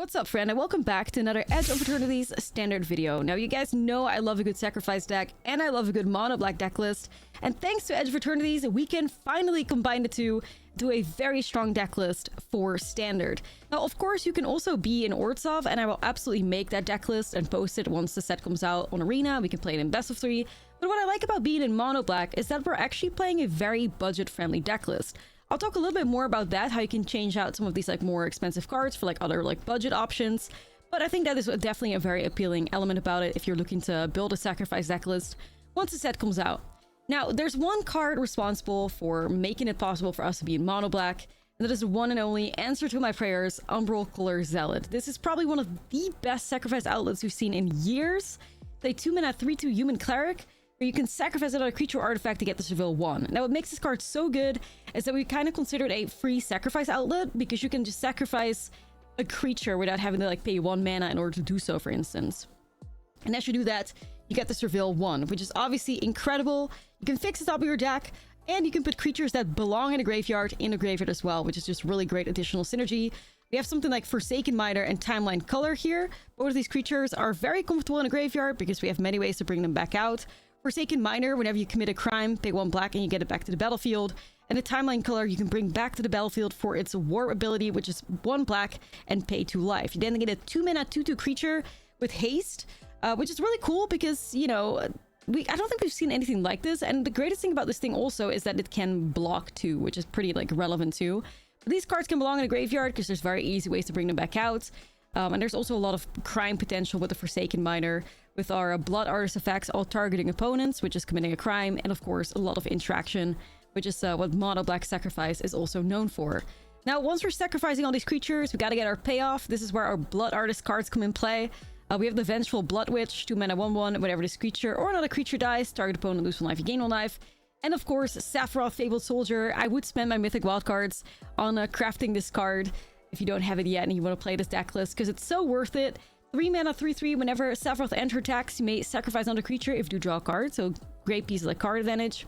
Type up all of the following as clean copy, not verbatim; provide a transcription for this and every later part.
What's up, friend, and welcome back to another Edge of Eternity's standard video. Now, you guys know I love a good sacrifice deck, and I love a good mono black deck list, and thanks to Edge of Eternity's, we can finally combine the two to a very strong deck list for standard. Now, of course, you can also be in Ortsov, and I will absolutely make that deck list and post it once the set comes out on Arena. We can play it in best of 3, but what I like about being in mono black is that we're actually playing a very budget-friendly deck list. I'll talk a little bit more about that, how you can change out some of these more expensive cards for other budget options. But I think that is definitely a very appealing element about it if you're looking to build a sacrifice deck list once the set comes out. Now, there's one card responsible for making it possible for us to be in mono black, and that is the one and only answer to my prayers, Umbral Collar Zealot. This is probably one of the best sacrifice outlets we've seen in years. It's a 2-mana 3/2 human cleric, where you can sacrifice another creature or artifact to get the Seville 1. Now, what makes this card so good is that we kind of consider it a free sacrifice outlet, because you can just sacrifice a creature without having to pay 1 mana in order to do so, for instance. And as you do that, you get the Seville 1, which is obviously incredible. You can fix the top of your deck, and you can put creatures that belong in a graveyard as well, which is just really great additional synergy. We have something like Forsaken Miner and Timeline Color here. Both of these creatures are very comfortable in a graveyard because we have many ways to bring them back out. Forsaken Miner, whenever you commit a crime, pay 1 black and you get it back to the battlefield. And the Timeline Color you can bring back to the battlefield for its War ability, which is 1 black and pay 2 life. You then get a 2-mana 2/2 creature with haste, which is really cool because, I don't think we've seen anything like this. And the greatest thing about this thing also is that it can block too, which is pretty relevant too. But these cards can belong in a graveyard because there's very easy ways to bring them back out. And there's also a lot of crime potential with the Forsaken Miner, with our Blood Artist effects, all targeting opponents, which is committing a crime, and of course a lot of interaction, which is what mono black sacrifice is also known for. Now, once we're sacrificing all these creatures, we gotta get our payoff. This is where our Blood Artist cards come in play. We have the Vengeful Blood Witch, 2-mana 1/1, whenever this creature or another creature dies, target opponent lose 1 life, you gain 1 life. And of course, Sephiroth Fabled Soldier. I would spend my Mythic Wildcards on crafting this card if you don't have it yet and you want to play this deck list, because it's so worth it. 3-mana 3/3, whenever Sephiroth enter attacks, you may sacrifice another creature if you do draw a card, so great piece of card advantage.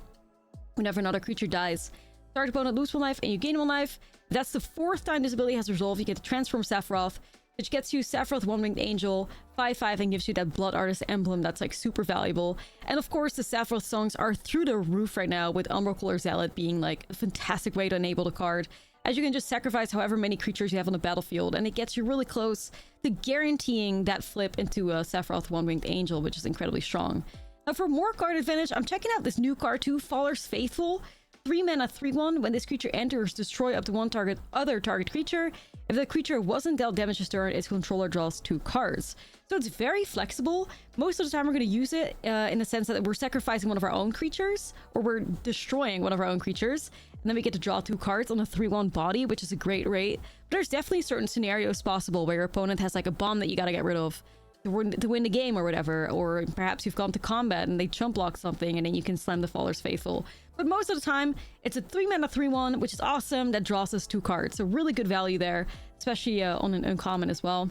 Whenever another creature dies, target opponent lose 1 life and you gain 1 life. That's the 4th time this ability has resolved. You get to transform Sephiroth, which gets you Sephiroth One-Winged Angel, 5/5, and gives you that Blood Artist emblem that's super valuable. And of course, the Sephiroth songs are through the roof right now, with Umbral Collar Zealot being a fantastic way to enable the card, as you can just sacrifice however many creatures you have on the battlefield, and it gets you really close to guaranteeing that flip into a Sephiroth One-Winged Angel, which is incredibly strong. Now, for more card advantage, I'm checking out this new card too, Faller's Faithful. 3-mana 3/1, when this creature enters, destroy up to 1 other target creature. If the creature wasn't dealt damage this turn, its controller draws 2 cards. So it's very flexible. Most of the time we're going to use it in the sense that we're sacrificing one of our own creatures, or we're destroying one of our own creatures, and then we get to draw 2 cards on a 3/1 body, which is a great rate. But there's definitely certain scenarios possible where your opponent has a bomb that you gotta get rid of to win the game or whatever, or perhaps you've gone to combat and they chump block something and then you can slam the Faller's Faithful. But most of the time, it's a 3-mana 3/1, which is awesome, that draws us 2 cards. So really good value there, especially on an uncommon as well.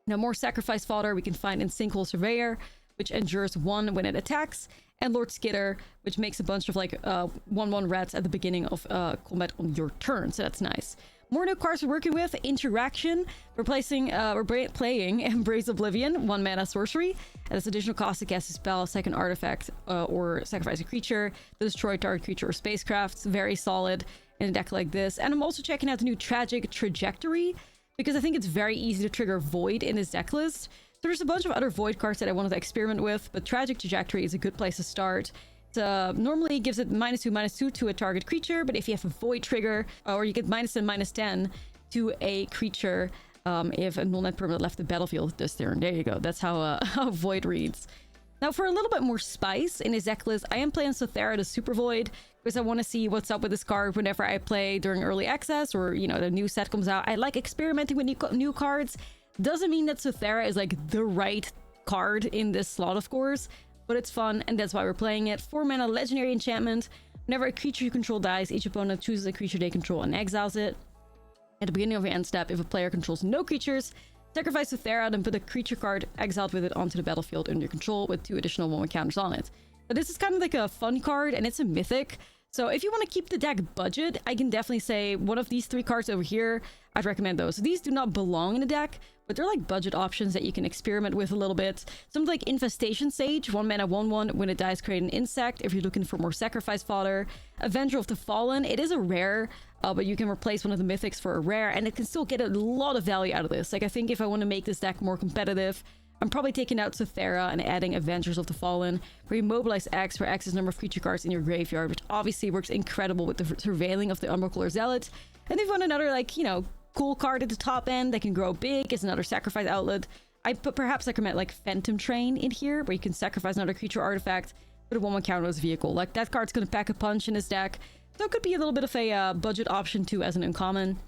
Now, more sacrifice fodder we can find in Sinkhole Surveyor, which endures 1 when it attacks, and Lord Skitter, which makes a bunch of 1/1 rats at the beginning of combat on your turn, so that's nice. More new cards we're working with: Interaction. We're playing Embrace Oblivion, 1-mana sorcery. And this additional cost to cast a spell, second artifact, or sacrifice a creature to destroy target creature or spacecraft. Very solid in a deck like this. And I'm also checking out the new Tragic Trajectory, because I think it's very easy to trigger Void in this deck list. So there's a bunch of other Void cards that I wanted to experiment with, but Tragic Trajectory is a good place to start. Normally gives it -2/-2 to a target creature, but if you have a Void trigger, or you get -10/-10 to a creature if a null-net permanent left the battlefield this turn. There you go. That's how Void reads. Now, for a little bit more spice in his deck list, I am playing Sothera the Super Void, because I want to see what's up with this card whenever I play during early access, or the new set comes out. I like experimenting with new cards. Doesn't mean that Sothera is the right card in this slot, of course, but it's fun, and that's why we're playing it. 4-mana legendary enchantment. Whenever a creature you control dies, each opponent chooses a creature they control and exiles it. At the beginning of your end step, if a player controls no creatures, sacrifice Sothera, then put a creature card exiled with it onto the battlefield under your control with 2 additional 1/1 counters on it. But this is kind of a fun card, and it's a mythic, So if you want to keep the deck budget, I can definitely say one of these 3 cards over here, I'd recommend those. These do not belong in the deck, but they're like budget options that you can experiment with a little bit. Something like Infestation Sage, 1 mana 1/1, when it dies create an insect if you're looking for more sacrifice fodder. Avenger of the Fallen, it is a rare, but you can replace one of the mythics for a rare, and it can still get a lot of value out of this. Like, I think if I want to make this deck more competitive, I'm probably taking out Sothera and adding Avengers of the Fallen, where you mobilize X, where X is the number of creature cards in your graveyard, which obviously works incredible with the surveilling of the Umbral Collar Zealot. And if you want another, like, you know, cool card at the top end that can grow big as another sacrifice outlet, I perhaps recommend like Phantom Train in here, where you can sacrifice another creature artifact with a 1/1 counter as a vehicle. Like, that card's gonna pack a punch in this deck, so it could be a little bit of a budget option too as an uncommon.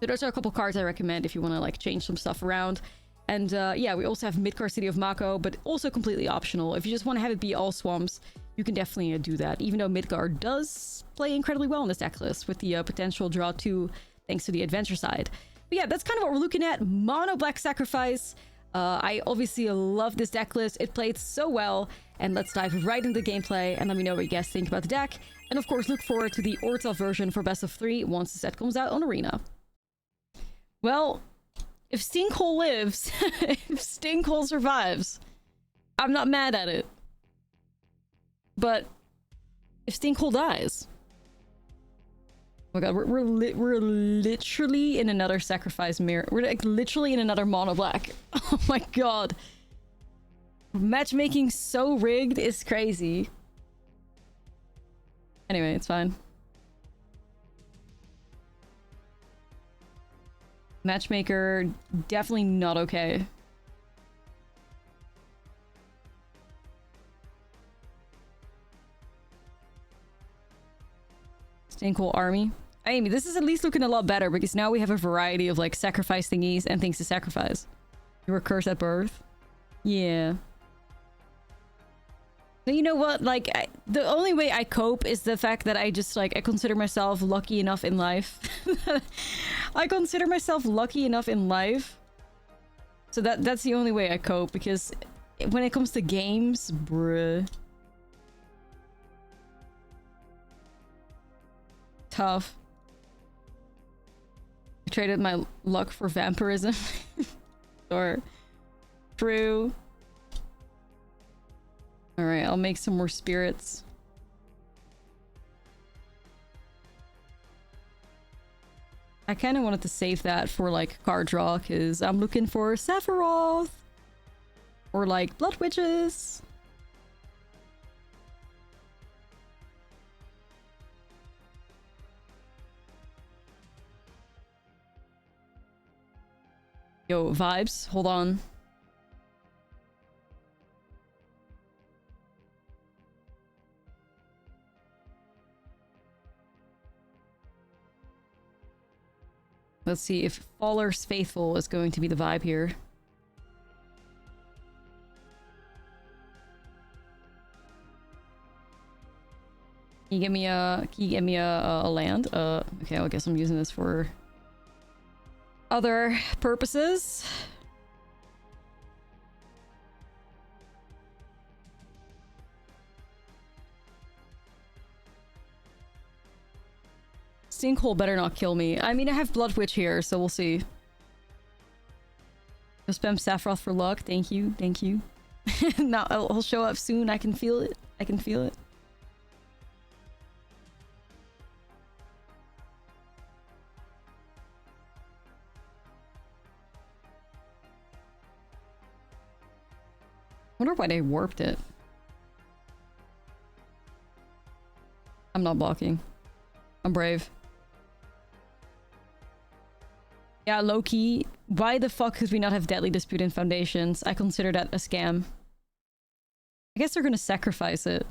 So those are a couple cards I recommend if you want to like change some stuff around. And yeah, we also have Midgard City of Mako, but also completely optional. If you just want to have it be all swamps, you can definitely do that, even though Midgard does play incredibly well in this deck list with the potential draw 2 thanks to the adventure side. But yeah, that's kind of what we're looking at. Mono Black Sacrifice. I obviously love this deck list. It played so well. And let's dive right into gameplay and let me know what you guys think about the deck. And of course, look forward to the Ortel version for best of 3 once the set comes out on Arena. Well, if Stinkhole lives, if Stinkhole survives, I'm not mad at it. But if Stinkhole dies... Oh my god, we're literally in another sacrifice mirror. We're like literally in another mono black. Oh my god. Matchmaking so rigged is crazy. Anyway, it's fine. Matchmaker, definitely not okay. Stinkhole army. I mean, this is at least looking a lot better because now we have a variety of like sacrifice thingies and things to sacrifice. You were cursed at birth. Yeah. But you know what? Like, the only way I cope is the fact that I just like, I consider myself lucky enough in life. I consider myself lucky enough in life. So that's the only way I cope, because when it comes to games, bruh. Tough. I traded my luck for vampirism. Or true. Alright, I'll make some more spirits. I kind of wanted to save that for like card draw, because I'm looking for Sephiroth or like Blood Witches. Yo, vibes, hold on. Let's see if Faller's Faithful is going to be the vibe here. Can you give me a land? Okay, I guess I'm using this for other purposes. Sinkhole better not kill me. I mean, I have Blood Witch here, so we'll see. Just spam Sephiroth for luck. Thank you. Thank you. Now I'll show up soon. I can feel it. I can feel it. Wonder why they warped it. I'm not blocking. I'm brave. Yeah, low-key. Why the fuck could we not have Deadly Dispute in Foundations? I consider that a scam. I guess they're gonna sacrifice it.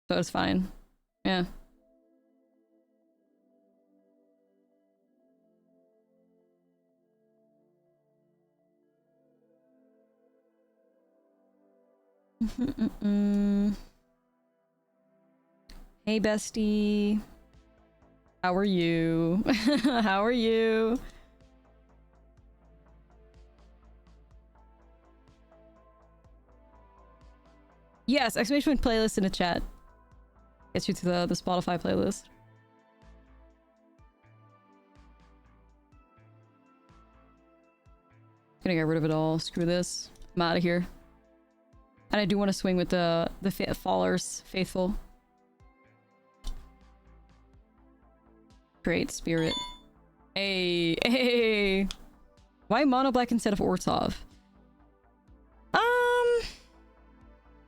So it's fine. Yeah. Hey, bestie. How are you? How are you? Yes, exclamation point playlist in the chat. Gets you to the Spotify playlist. Gonna get rid of it all. Screw this. I'm out of here. And I do want to swing with the Fallers Faithful. Great Spirit. Hey, hey. Why mono black instead of Ortov?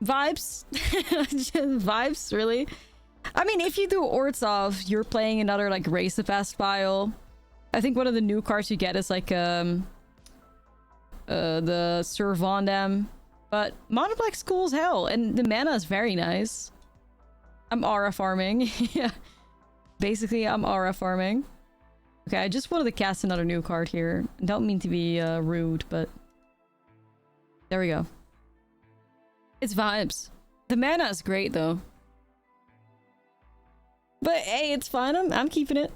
Vibes. Just vibes, really. I mean, if you do Ortov, you're playing another like Race the Past file. I think one of the new cards you get is like the Sir Vondam. But mono black's cool as hell, and the mana is very nice. I'm aura farming. Yeah. Basically, I'm aura farming. Okay, I just wanted to cast another new card here. I don't mean to be rude, but there we go. It's vibes. The mana is great though. But hey, it's fine. I'm keeping it.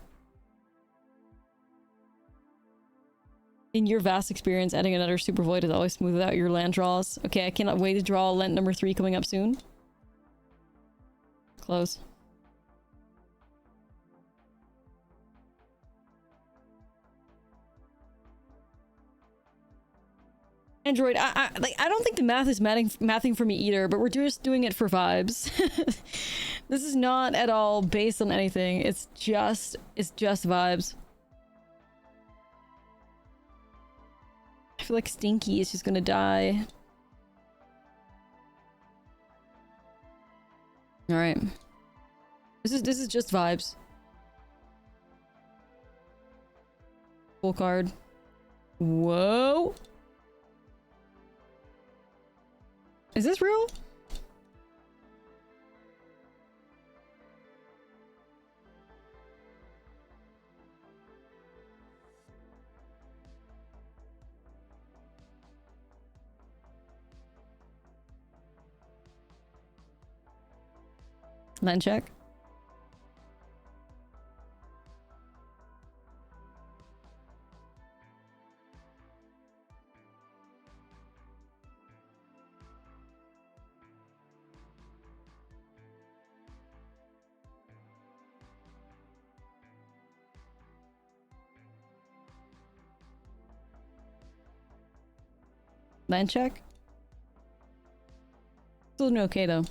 In your vast experience, adding another Super Void has always smoothed out your land draws. Okay, I cannot wait to draw Lent number 3 coming up soon. Close. Android, I don't think the math is mathing for me either, but we're just doing it for vibes. This is not at all based on anything. It's just vibes. I feel like Stinky is just gonna die. All right. This is just vibes. Full card. Whoa. Is this real? Land check. Land check. Still doing okay though.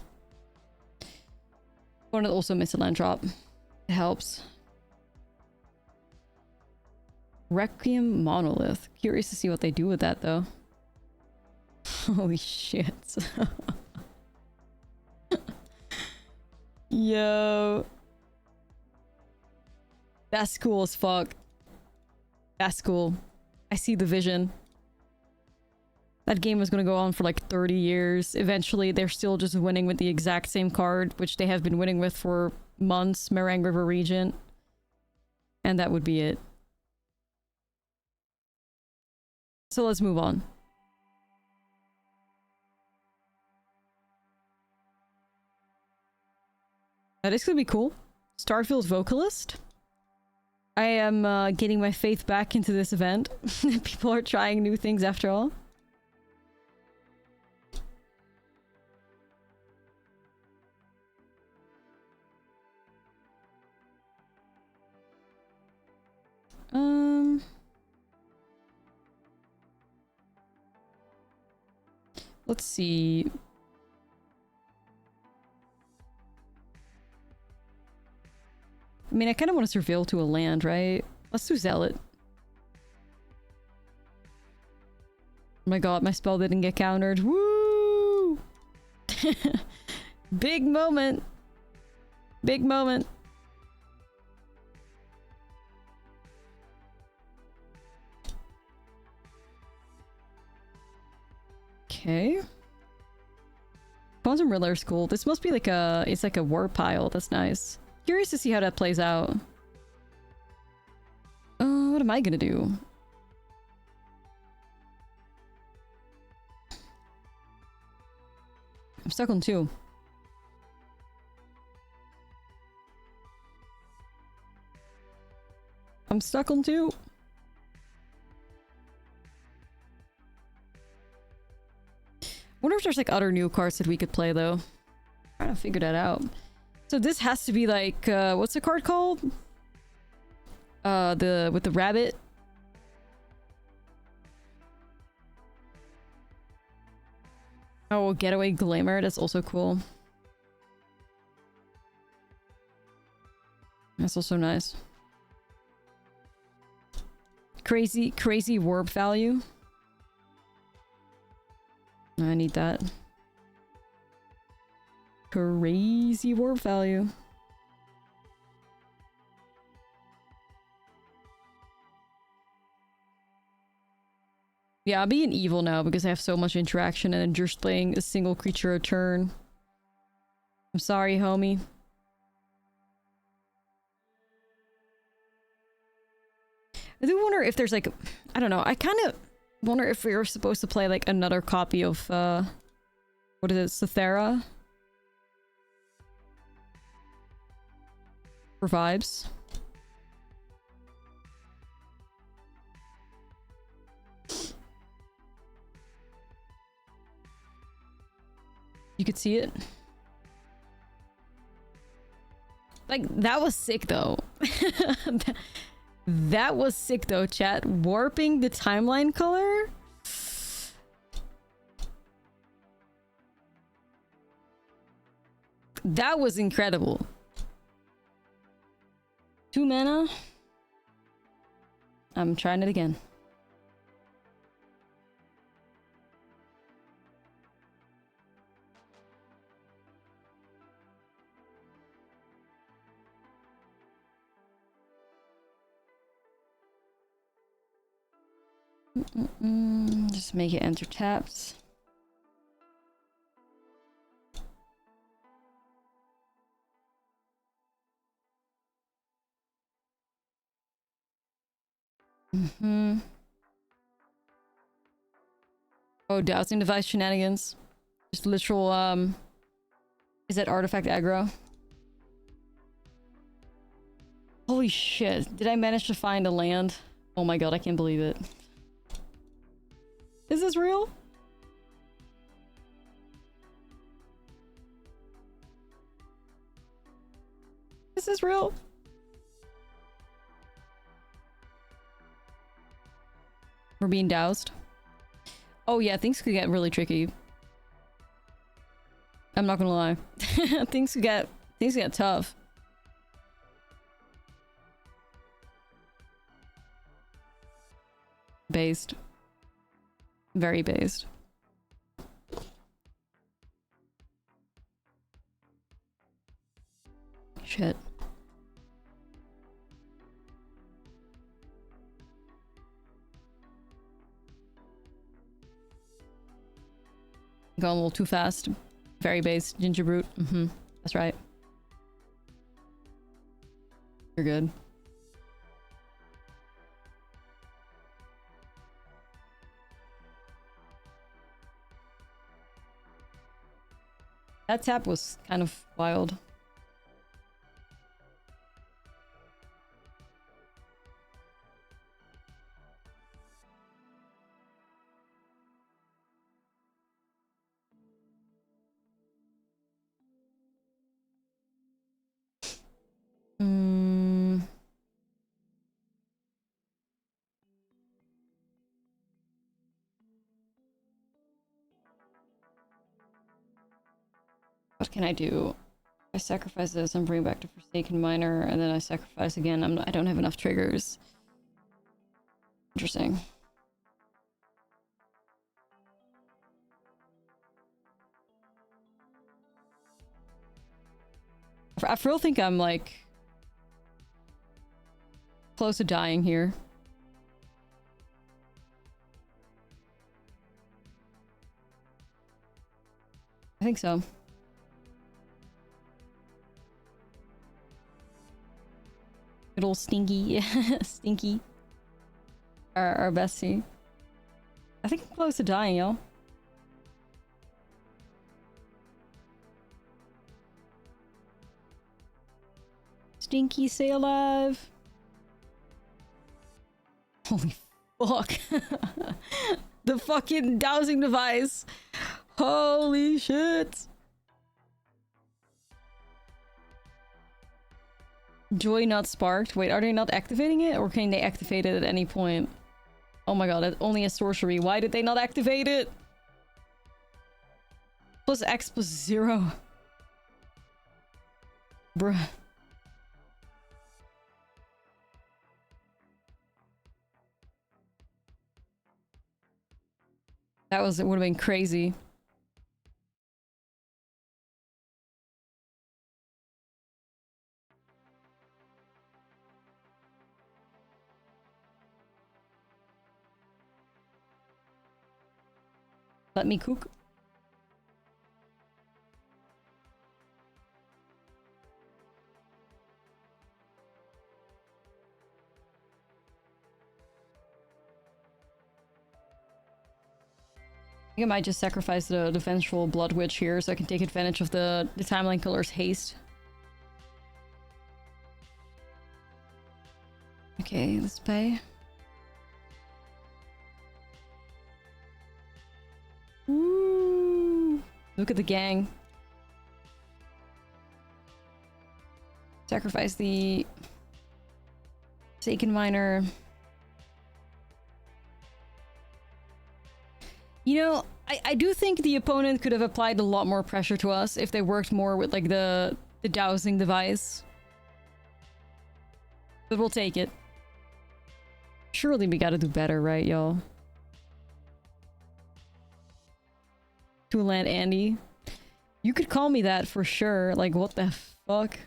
Want to also miss a land drop. It helps. Requiem Monolith. Curious to see what they do with that though. Holy shit. Yo. That's cool as fuck. That's cool. I see the vision. That game was going to go on for like 30 years. Eventually, they're still just winning with the exact same card, which they have been winning with for months, Meringue River Regent. And that would be it. So let's move on. That is going to be cool. Starfield's Vocalist. I am getting my faith back into this event. People are trying new things after all. Let's see. I mean, I kind of want to surveil to a land, right? Let's do Zealot. Oh my god, my spell didn't get countered. Woo! Big moment. Big moment. Okay. Quantum Riddler is cool. This must be like a... It's like a war pile. That's nice. Curious to see how that plays out. What am I gonna do? I'm stuck on 2. I'm stuck on 2. Wonder if there's like other new cards that we could play though. Trying to figure that out. So this has to be like, what's the card called? With the rabbit. Oh, Getaway Glimmer. That's also cool. That's also nice. Crazy warp value. I need that. Crazy warp value. Yeah, I'll be an evil now because I have so much interaction and just playing a single creature a turn. I'm sorry, homie. I do wonder if there's like, I don't know, I kind of wonder if we were supposed to play like another copy of, what is it, Cythera? For vibes. You could see it. Like, that was sick though. That was sick though, chat. Warping the timeline color? That was incredible. 2 mana? I'm trying it again. Just make it enter tapped. Oh, dowsing device shenanigans. Just literal, is that artifact aggro? Holy shit. Did I manage to find a land? Oh my god, I can't believe it. Is this real? Is this real? We're being doused. Oh yeah, things could get really tricky. I'm not gonna lie. things get tough. Based. Very based. Shit. Going a little too fast. Very based. Ginger Brute. That's right. You're good. That tap was kind of wild. What can I do? I sacrifice this and bring back to Forsaken Miner, and then I sacrifice again. I don't have enough triggers. Interesting. I really think I'm like close to dying here. I think so. Good old Stinky. Stinky. Our bestie. I think I'm close to dying, yo. Stinky, stay alive. Holy fuck. The fucking dowsing device. Holy shit. Joy not sparked. Wait, are they not activating it? Or can they activate it at any point? Oh my god, that's only a sorcery. Why did they not activate it? Plus X plus 0. Bruh. It would have been crazy. Let me cook. I think I might just sacrifice the Vengeful Blood Witch here so I can take advantage of the Timeline Killer's haste. Okay, let's pay. Woo! Look at the gang. Sacrifice the Forsaken Miner. You know, I do think the opponent could have applied a lot more pressure to us if they worked more with like the dowsing device. But we'll take it. Surely we gotta do better, right, y'all? To land Andy. You could call me that for sure. Like, what the fuck?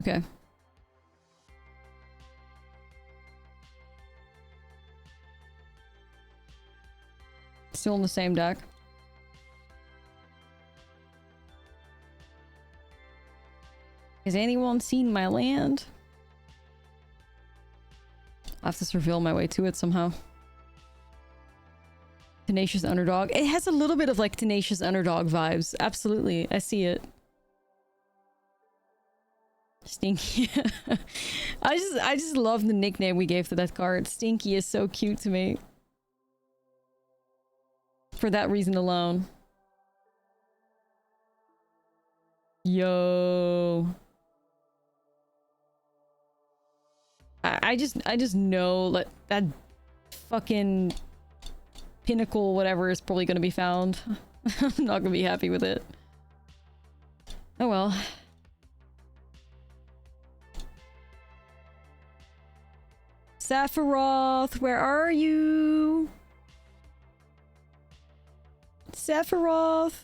Okay. Still in the same deck. Has anyone seen my land? I'll have to surveil my way to it somehow. Tenacious Underdog. It has a little bit of like Tenacious Underdog vibes. Absolutely. I see it. Stinky. I just love the nickname we gave to that card. Stinky is so cute to me. For that reason alone. Yo. I just know like that fucking pinnacle whatever is probably gonna be found. I'm not gonna be happy with it. Oh well. Sephiroth, where are you? Sephiroth.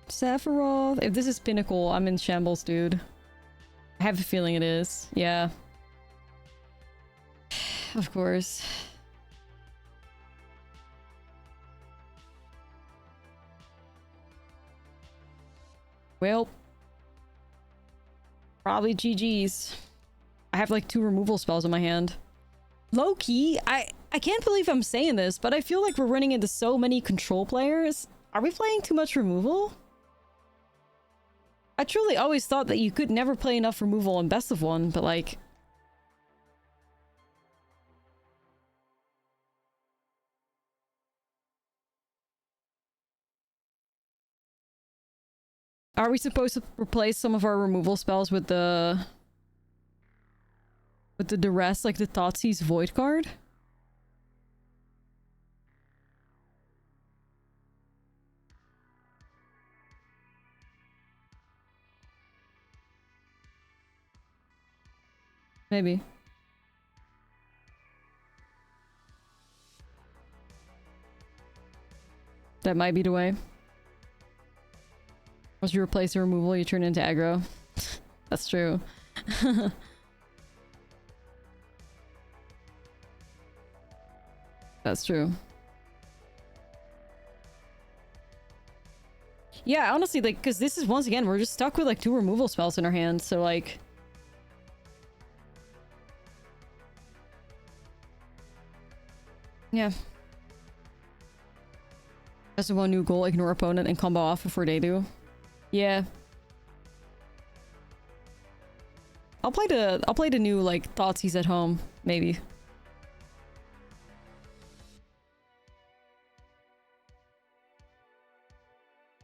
Sephiroth. If this is Pinnacle, I'm in shambles, dude. I have a feeling it is. Yeah. Of course. Well. Probably GG's. I have like 2 removal spells in my hand. Low-key, I can't believe I'm saying this, but I feel like we're running into so many control players. Are we playing too much removal? I truly always thought that you could never play enough removal in best of 1, but like... Are we supposed to replace some of our removal spells with the duress, like the Thoughtseize Void card? Maybe. That might be the way. Once you replace the removal, you turn into aggro. That's true. That's true. Yeah, honestly, like, because this is, once again, we're just stuck with, like, 2 removal spells in our hands, so, like... Yeah. That's the one new goal, ignore opponent and combo off before they do. Yeah. I'll play the new like Thoughtseize at home, maybe.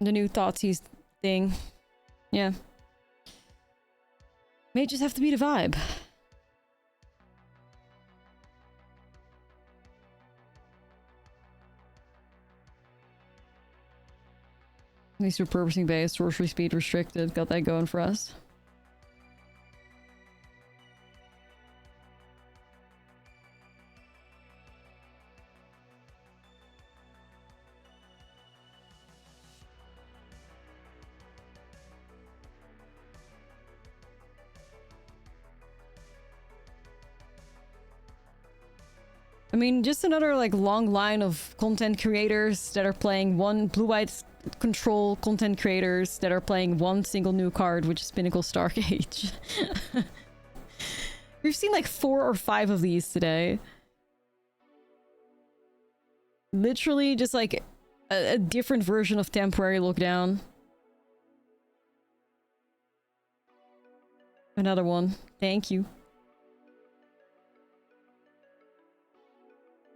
The new Thoughtseize thing. Yeah. May just have to be the vibe. At least repurposing base, sorcery speed restricted. Got that going for us. I mean, just another like long line of content creators that are playing one blue-white control content creators that are playing one single new card, which is Pinnacle Stargate. We've seen like 4 or 5 of these today. Literally just like a different version of temporary lockdown. Another one. Thank you.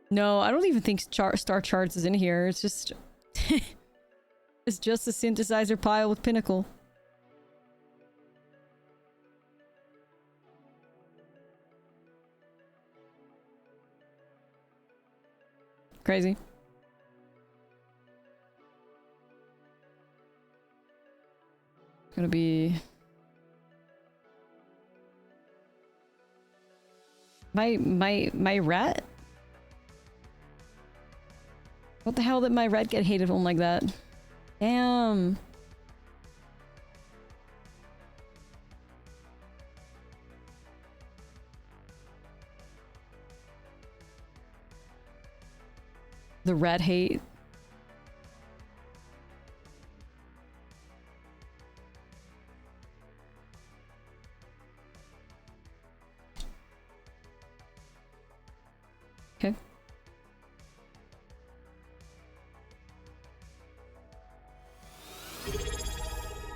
No, I don't even think Star Charts is in here. It's just... it's just a synthesizer pile with Pinnacle. Crazy. Gonna be... My rat? What the hell did my rat get hated on like that? Damn. The rat hate. Okay.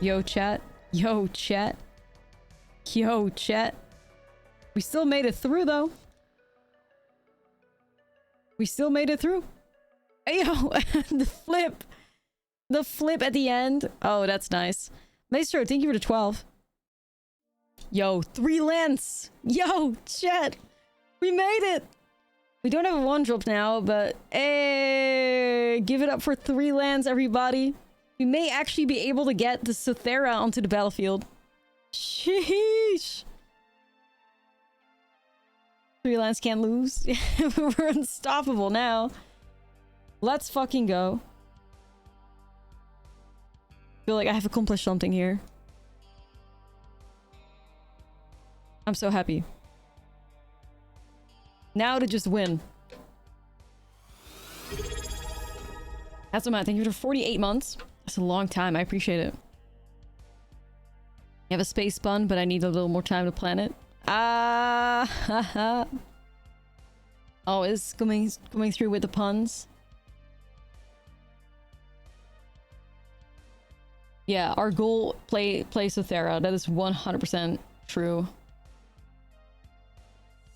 Yo, chat. Yo, chat. Yo, chat. We still made it through, though. We still made it through. Hey, yo, the flip. The flip at the end. Oh, that's nice. Maestro, thank you for the 12. Yo, 3 lands. Yo, chat. We made it. We don't have a 1-drop now, but hey, give it up for 3 lands, everybody. We may actually be able to get the Sothera onto the battlefield. Sheesh. 3 lands can't lose. We're unstoppable now. Let's fucking go. Feel like I have accomplished something here. I'm so happy. Now to just win. That's what I'm at. Thank you for 48 months. That's a long time. I appreciate it. I have a space bun, but I need a little more time to plan it. Ah, oh, it's coming through with the puns. Yeah, our goal play Sothera. That is 100% true.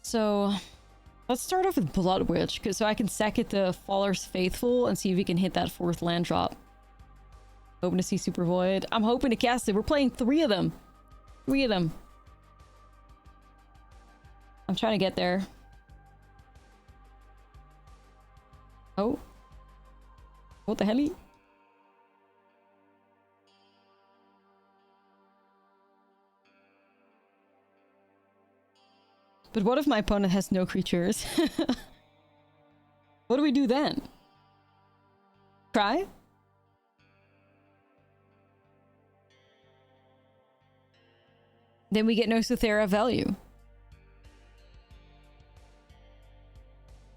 So let's start off with Blood Witch, so I can sack it to Faller's Faithful and see if we can hit that 4th land drop. Hoping to see Super Void. I'm hoping to cast it. We're playing 3 of them. 3 of them. I'm trying to get there. Oh. What the hell? But what if my opponent has no creatures? What do we do then? Try? Then we get no Sothera value.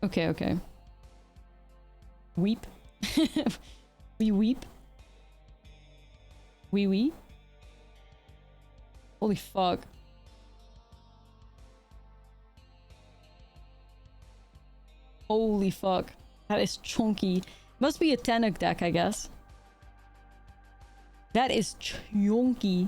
Okay, okay. Weep. We weep. We. Holy fuck. Holy fuck. That is chunky. Must be a Tannock deck, I guess. That is chunky.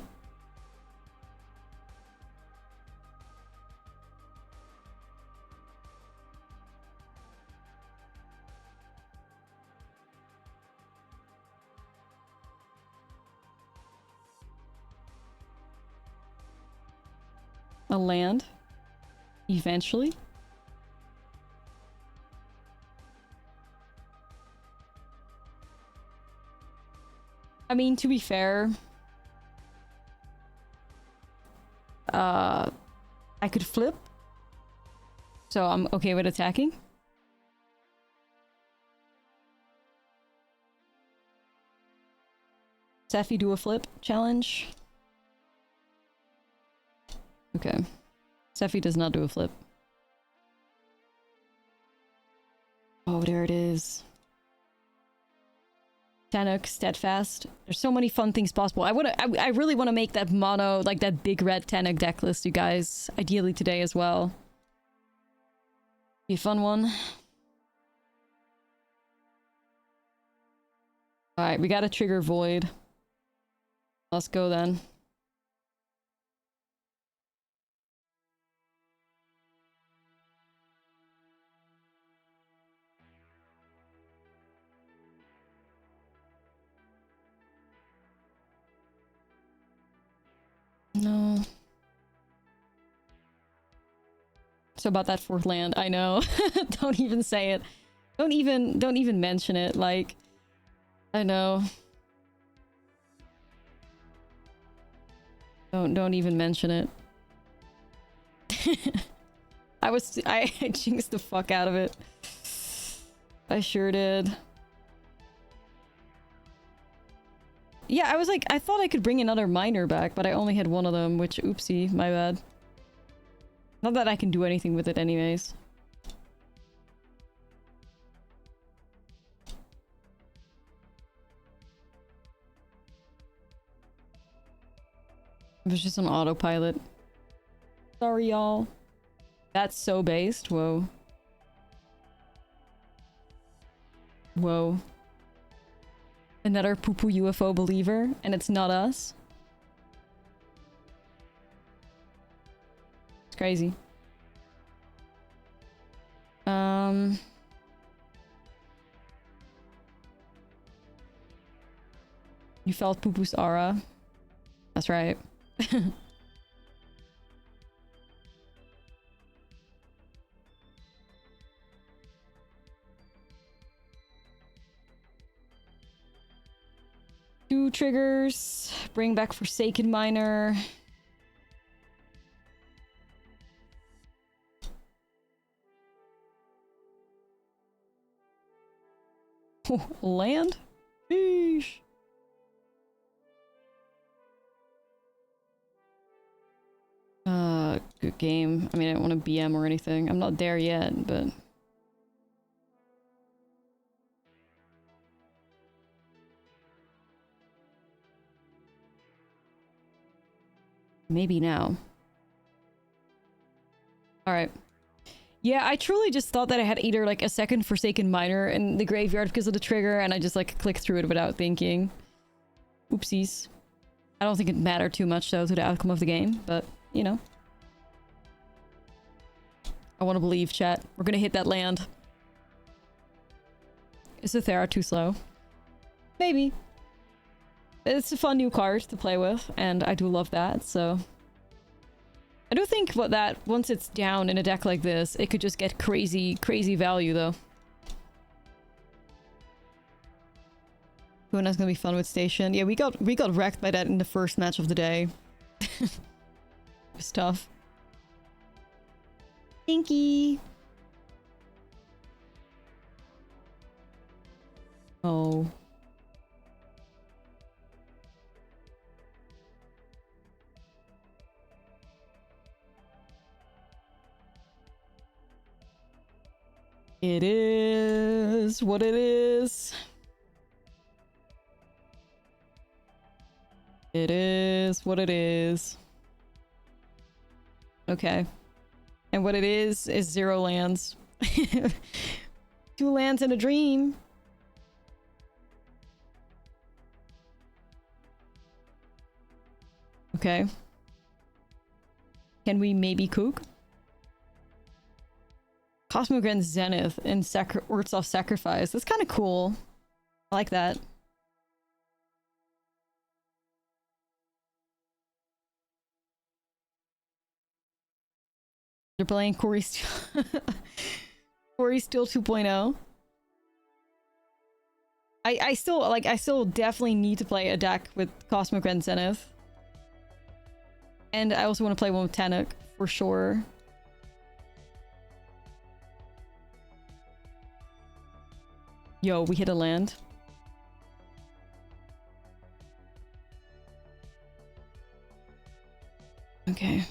A land. Eventually. I mean, to be fair, I could flip, so I'm okay with attacking. Seffi, do a flip challenge. Okay. Seffi does not do a flip. Oh, there it is. Tannock, Steadfast. There's so many fun things possible. I really want to make that mono, like that big red Tannock deck list, you guys. Ideally today as well. Be a fun one. Alright, we gotta trigger Void. Let's go then. No. So about that fourth land, I know. Don't even say it. Don't even mention it. Like, I know. Don't even mention it. I jinxed the fuck out of it. I sure did. Yeah, I was like, I thought I could bring another miner back, but I only had one of them, which, oopsie, my bad. Not that I can do anything with it anyways. It was just on autopilot. Sorry, y'all. That's so based. Whoa. Whoa. Another poo-poo UFO believer, and it's not us. It's crazy. You felt poo-poo's aura. That's right. Two triggers. Bring back Forsaken Miner. Oh, land? Sheesh. Good game. I mean, I don't want to BM or anything. I'm not there yet, but... maybe now. Alright. Yeah, I truly just thought that I had either like a second Forsaken Miner in the graveyard because of the trigger, and I just like clicked through it without thinking. Oopsies. I don't think it mattered too much though to the outcome of the game, but you know. I want to believe, chat. We're gonna hit that land. Is the Thera too slow? Maybe. It's a fun new card to play with, and I do love that, so... I do think that once it's down in a deck like this, it could just get crazy, crazy value, though. Luna's gonna be fun with Station. Yeah, we got wrecked by that in the first match of the day. It was tough. Stinky! Oh. It is what it is. It is what it is. Okay. And what it is 0 lands. 2 lands and a dream. Okay. Can we maybe cook? Cosmogran Zenith and Words of Sacrifice. That's kind of cool. I like that. They're playing Corey Steel. Corey Steel 2.0. I still definitely need to play a deck with Cosmogran Zenith. And I also want to play one with Tannock for sure. Yo, we hit a land. Okay.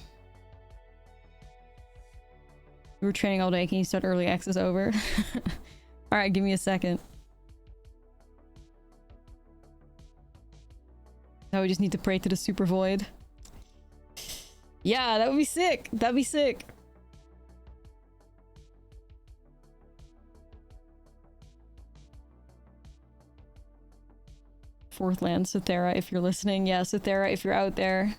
We were training all day. Can you start early access over? Alright, give me a second. Now we just need to pray to the super void. Yeah, that would be sick. That'd be sick. Fourth land, Sothera, if you're listening. Yeah, Sothera, if you're out there.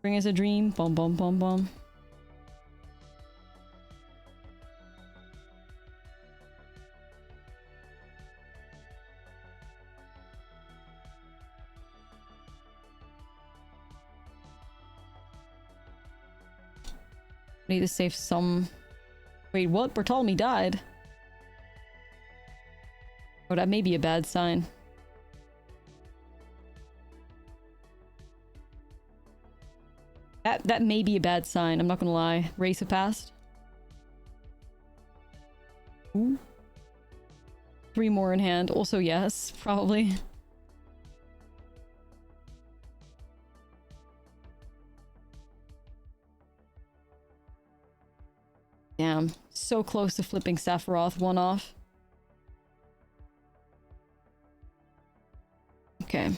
Bring us a dream. Bum bum bum bum. Need to save some... Wait, what? Bartholomew died? Oh, that may be a bad sign. That may be a bad sign, I'm not gonna lie. Race have passed. Ooh. 3 more in hand. Also yes, probably. Damn, so close to flipping Sephiroth 1 off. Okay.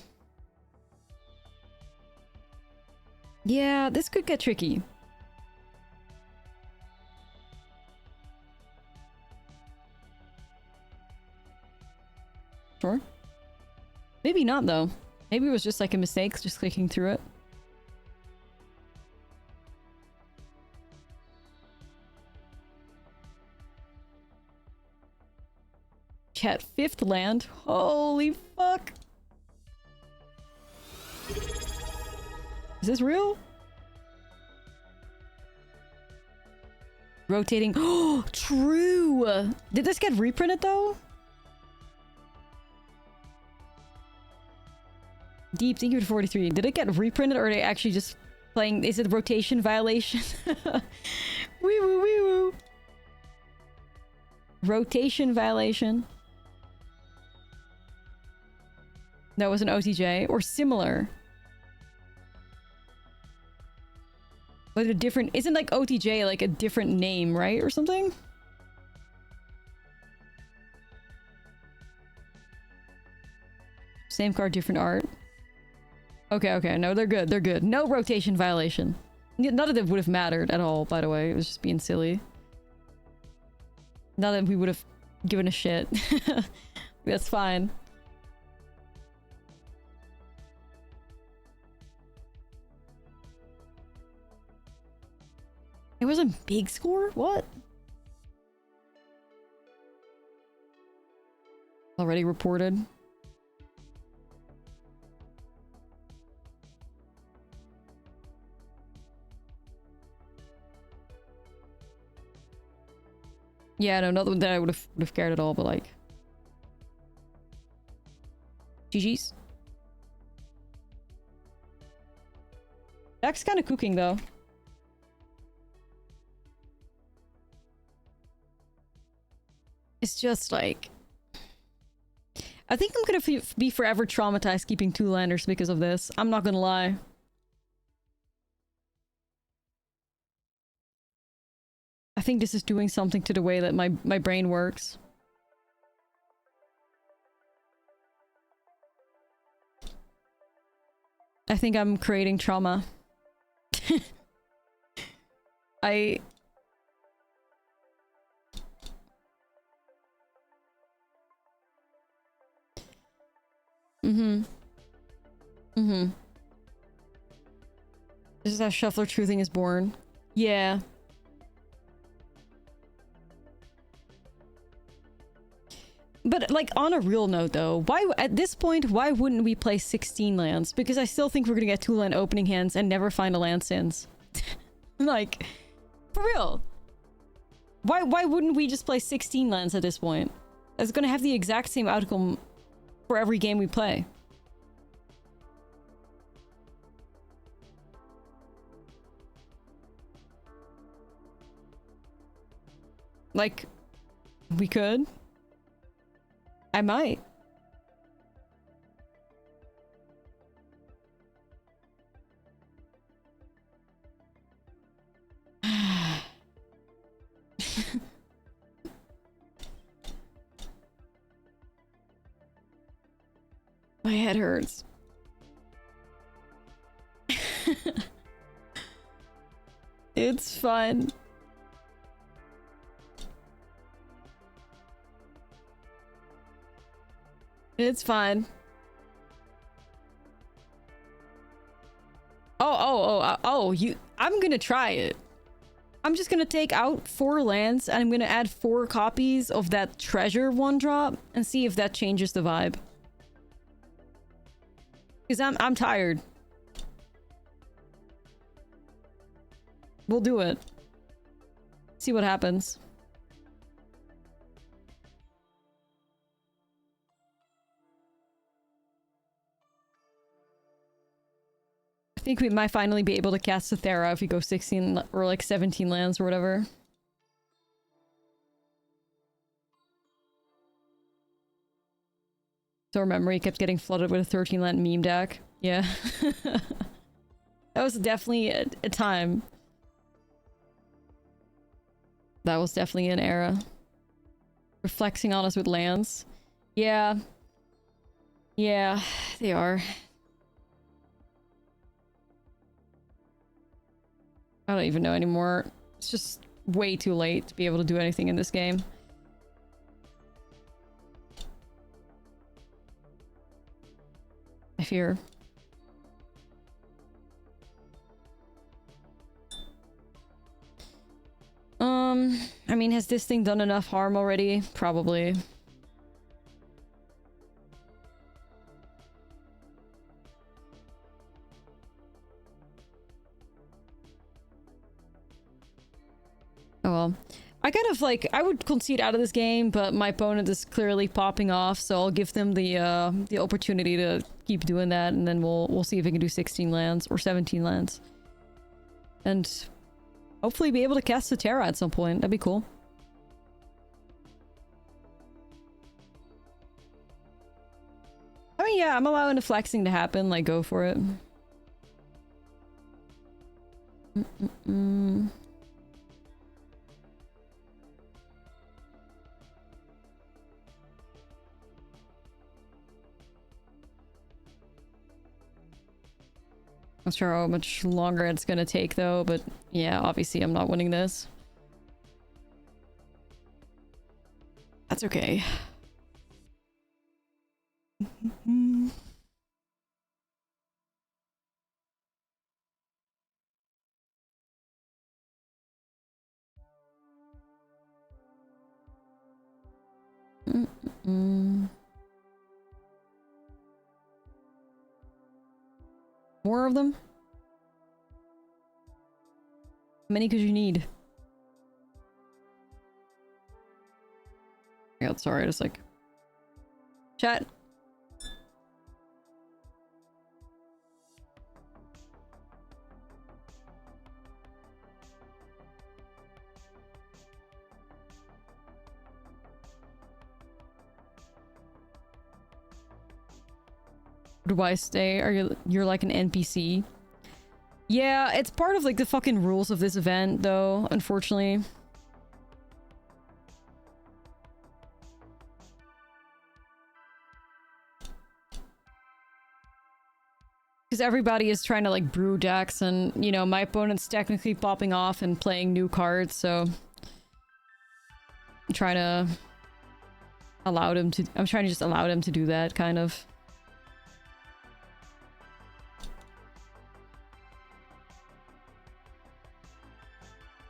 Yeah, this could get tricky. Sure. Maybe not, though. Maybe it was just like a mistake, just clicking through it. Chat, 5th land. Holy fuck. Is this real? Rotating. Oh, true. Did this get reprinted though? Deep, thank you for 43. Did it get reprinted or are they actually just playing? Is it rotation violation? Wee woo wee woo. Rotation violation. That was an OTJ or similar. But a different... Isn't like OTJ like a different name, right? Or something? Same card, different art. Okay, okay. No, they're good. They're good. No rotation violation. None of them would have mattered at all, by the way. It was just being silly. Not that we would have given a shit. That's fine. It was a big score? What? Already reported. Yeah, no, not that I would have cared at all, but like... GG's. Deck's kind of cooking, though. It's just like... I think I'm gonna be forever traumatized keeping 2-landers because of this. I'm not gonna lie. I think this is doing something to the way that my brain works. I think I'm creating trauma. I... Mm-hmm. Mm-hmm. This is how Shuffler Truthing is born. Yeah. But, like, on a real note, though, why, at this point, why wouldn't we play 16 lands? Because I still think we're gonna get 2-land opening hands and never find a land since. Like, for real. Why wouldn't we just play 16 lands at this point? It's gonna have the exact same outcome for every game we play. Like, we could. I might. My head hurts. It's fun. It's fine. I'm gonna try it. I'm just gonna take out 4 lands and I'm gonna add 4 copies of that treasure 1-drop and see if that changes the vibe. Because I'm tired. We'll do it. See what happens. I think we might finally be able to cast Thera if we go 16 or like 17 lands or whatever. So our memory kept getting flooded with a 13-land meme deck. Yeah. That was definitely a time. That was definitely an era. Reflexing on us with lands. Yeah. Yeah, they are. I don't even know anymore. It's just way too late to be able to do anything in this game. I fear. I mean, has this thing done enough harm already? Probably. Oh well. I kind of like, I would concede out of this game, but my opponent is clearly popping off, so I'll give them the opportunity to keep doing that, and then we'll see if we can do 16 lands or 17 lands. And hopefully be able to cast the Terra at some point. That'd be cool. I mean, yeah, I'm allowing the flexing to happen, like, go for it. Not sure how much longer it's gonna take though, but yeah, obviously I'm not winning this. That's okay. More of them? How many could you need? Yeah, sorry, just like... Chat. Do I stay? You're like an NPC? Yeah, it's part of like the fucking rules of this event though, unfortunately. Because everybody is trying to like brew decks and, you know, my opponent's technically popping off and playing new cards, so... I'm trying to... I'm trying to just allow them to do that, kind of.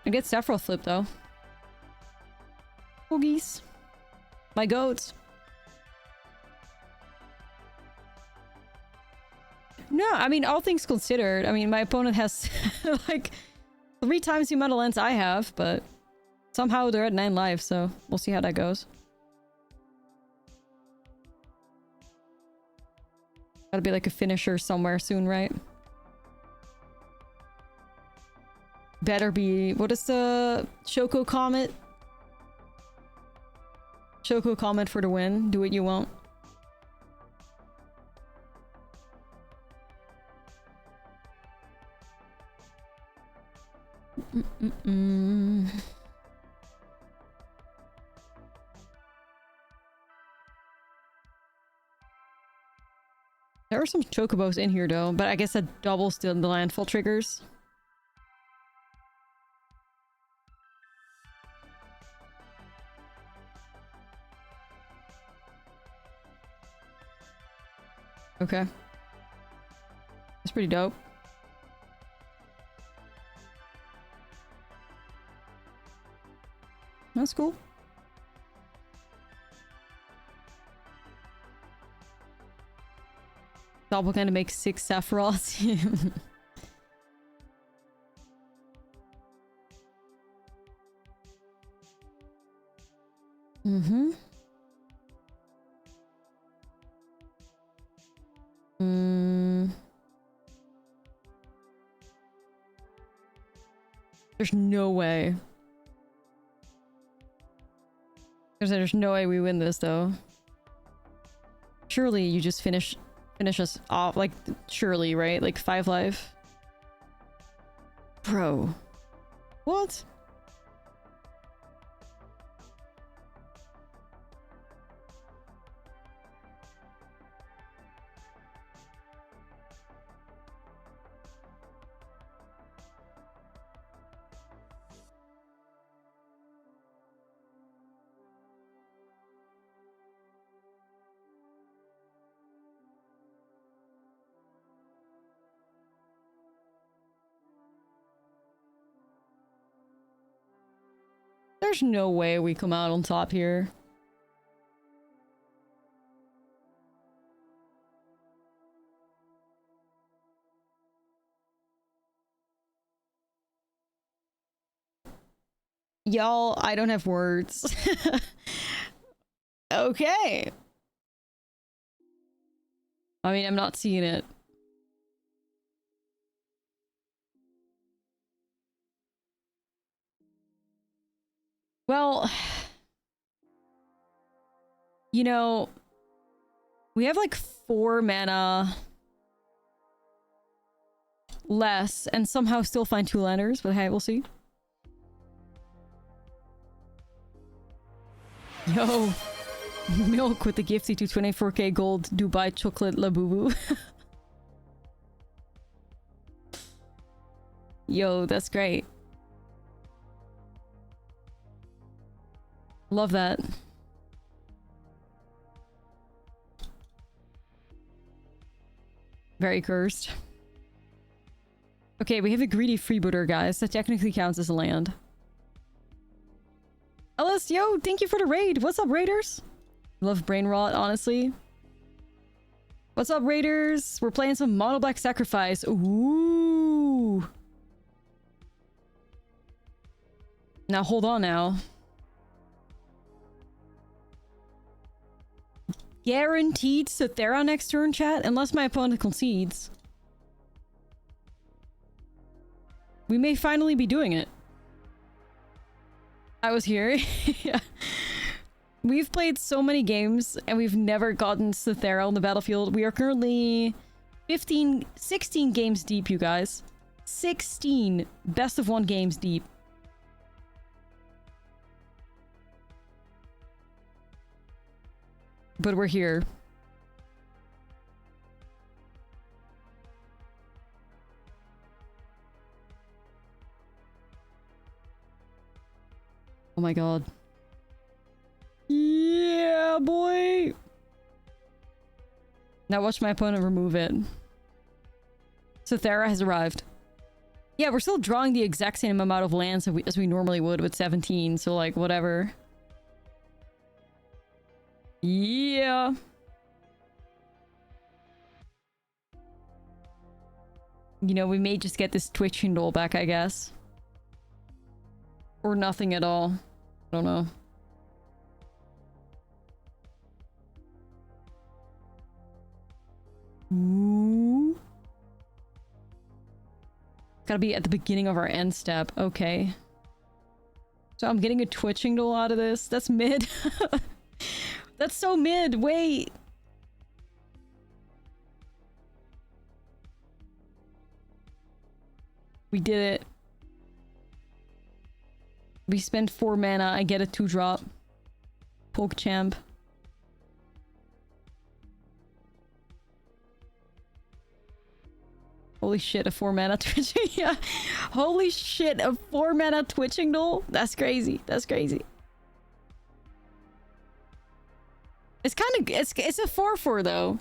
I get Sephiroth flip though. Oogies. My goats. No, I mean, all things considered, I mean, my opponent has like 3 times the amount of lands I have, but somehow they're at 9 lives, so we'll see how that goes. Gotta be like a finisher somewhere soon, right? Better be... What is the Shoko Comet? Shoko Comet for the win. Do what you want. There are some chocobos in here though, but I guess that doubles the landfall triggers. Okay. That's pretty dope. That's cool. Double kind of makes 6 Sephiroths. Mm-hmm. There's no way. There's no way we win this though. Surely you just finish us off, like, surely, right? Like 5 life. Bro. What? There's no way we come out on top here. Y'all, I don't have words. Okay. I mean, I'm not seeing it. Well, you know, we have like 4 mana less and somehow still find 2 landers, but hey, we'll see. Yo, Milk with the gifty to 24k gold Dubai chocolate labubu. Yo, that's great. Love that. Very cursed. Okay, we have a greedy freebooter, guys. That technically counts as a land. Ellis, yo, thank you for the raid. What's up, raiders? Love brain rot, honestly. What's up, raiders? We're playing some Mono Black Sacrifice. Ooh. Now, hold on now. Guaranteed Cythera next turn, chat, unless my opponent concedes. We may finally be doing it. I was here. Yeah. We've played so many games and we've never gotten Cythera on the battlefield. We are currently 16 games deep, you guys. 16 best of 1 games deep. But we're here. Oh my god. Yeah, boy! Now watch my opponent remove it. Cythera has arrived. Yeah, we're still drawing the exact same amount of lands as we normally would with 17, so like, whatever. Yeah. You know, we may just get this twitching doll back, I guess. Or nothing at all. I don't know. Ooh. Gotta be at the beginning of our end step. Okay. So I'm getting a twitching doll out of this. That's mid. That's so mid. Wait. We did it. We spend 4 mana. I get a 2-drop. PogChamp. Holy shit, a 4-mana twitching. Yeah. Holy shit, a 4-mana twitching doll? That's crazy. That's crazy. It's kind of... It's a 4-4 though.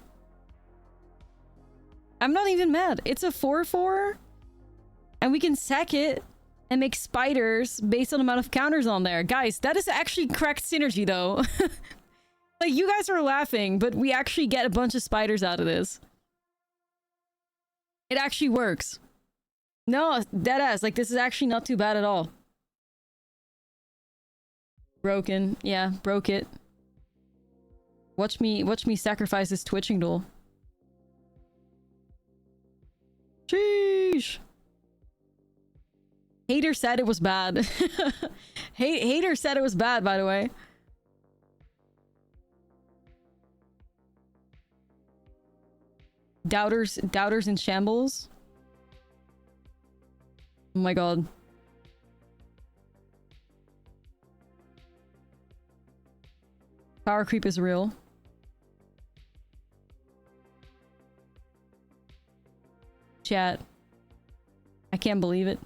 I'm not even mad. It's a 4-4. And we can sack it and make spiders based on the amount of counters on there. Guys, that is actually correct synergy though. Like, you guys are laughing, but we actually get a bunch of spiders out of this. It actually works. No, deadass. Like, this is actually not too bad at all. Broken. Yeah, broke it. Watch me sacrifice this twitching doll. Sheesh. Hater said it was bad. Hater said it was bad, by the way. Doubters in shambles. Oh my god. Power creep is real. Chat. I can't believe it.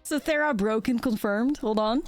So Thera broken confirmed. Hold on.